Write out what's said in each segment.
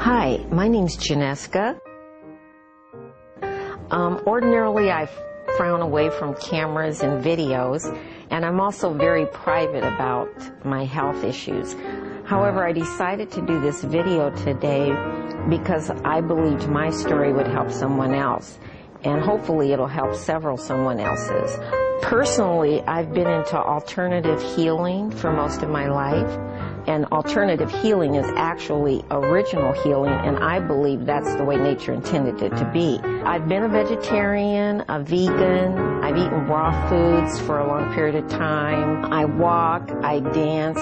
Hi, my name's Janeska. Ordinarily, I frown away from cameras and videos, and I'm also very private about my health issues. However, I decided to do this video today because I believed my story would help someone else, and hopefully it'll help someone else's. Personally, I've been into alternative healing for most of my life, and alternative healing is actually original healing, and I believe that's the way nature intended it to be. I've been a vegetarian, a vegan, I've eaten raw foods for a long period of time. I walk, I dance.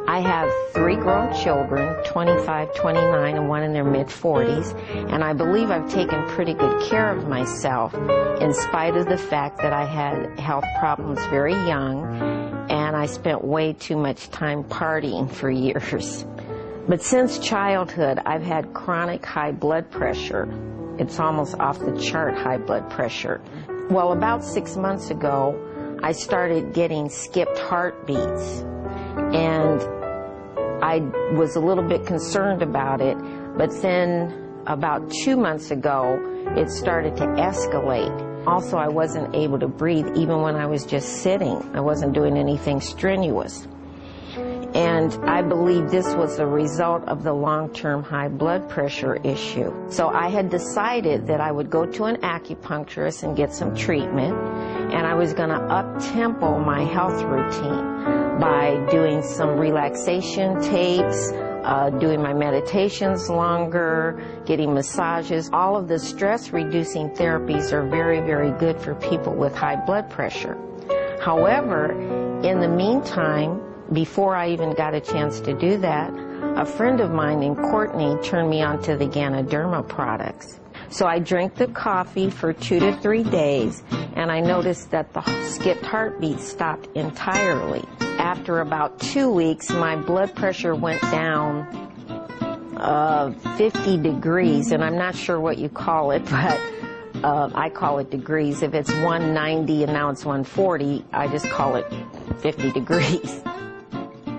I have 3 grown children, 25, 29, and one in their mid-40s, and I believe I've taken pretty good care of myself in spite of the fact that I had health problems very young, and I spent way too much time partying for years. But since childhood, I've had chronic high blood pressure. It's almost off the chart high blood pressure. Well, about 6 months ago, I started getting skipped heartbeats, and I was a little bit concerned about it, but then about 2 months ago, it started to escalate. Also, I wasn't able to breathe even when I was just sitting. I wasn't doing anything strenuous. And I believe this was a result of the long-term high blood pressure issue. So I had decided that I would go to an acupuncturist and get some treatment, and I was going to up-tempo my health routine by doing some relaxation tapes, doing my meditations longer, getting massages. All of the stress-reducing therapies are very, very good for people with high blood pressure. However, in the meantime, before I even got a chance to do that, a friend of mine named Courtney turned me on to the Ganoderma products. So I drank the coffee for 2 to 3 days, and I noticed that the skipped heartbeat stopped entirely. After about 2 weeks, my blood pressure went down 50 degrees, and I'm not sure what you call it, but I call it degrees. If it's 190 and now it's 140, I just call it 50 degrees.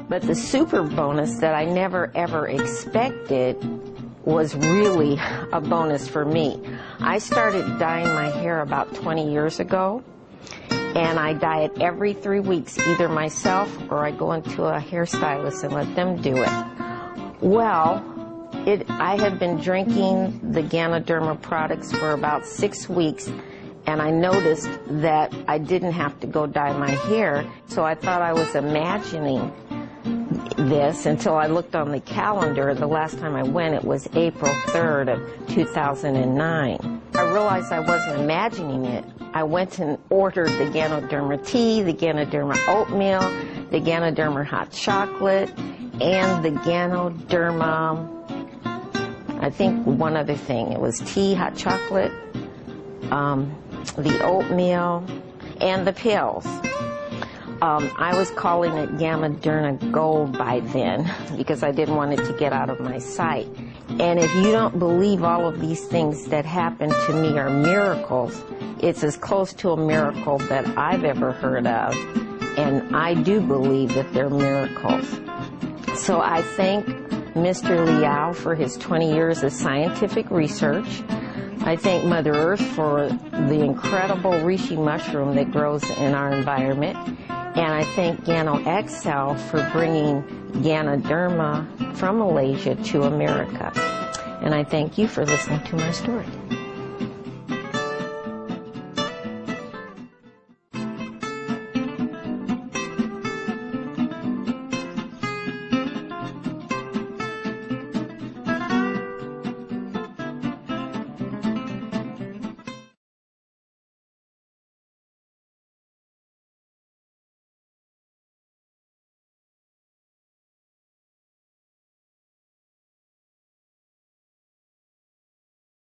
But the super bonus that I never ever expected was really a bonus for me. I started dyeing my hair about 20 years ago, and I dye it every 3 weeks, either myself or I go into a hairstylist and let them do it. Well, I had been drinking the Ganoderma products for about 6 weeks, and I noticed that I didn't have to go dye my hair, so I thought I was imagining this until I looked on the calendar. The last time I went, it was April 3rd of 2009. I realized I wasn't imagining it. I went and ordered the Ganoderma tea, the Ganoderma oatmeal, the Ganoderma hot chocolate, and the Ganoderma, I think one other thing. It was tea, hot chocolate, the oatmeal, and the pills. I was calling it Ganoderma Gold by then because I didn't want it to get out of my sight. And if you don't believe all of these things that happen to me are miracles, it's as close to a miracle that I've ever heard of. And I do believe that they're miracles. So I thank Mr. Liao for his 20 years of scientific research. I thank Mother Earth for the incredible reishi mushroom that grows in our environment. And I thank GanoXL for bringing Ganoderma from Malaysia to America. And I thank you for listening to my story.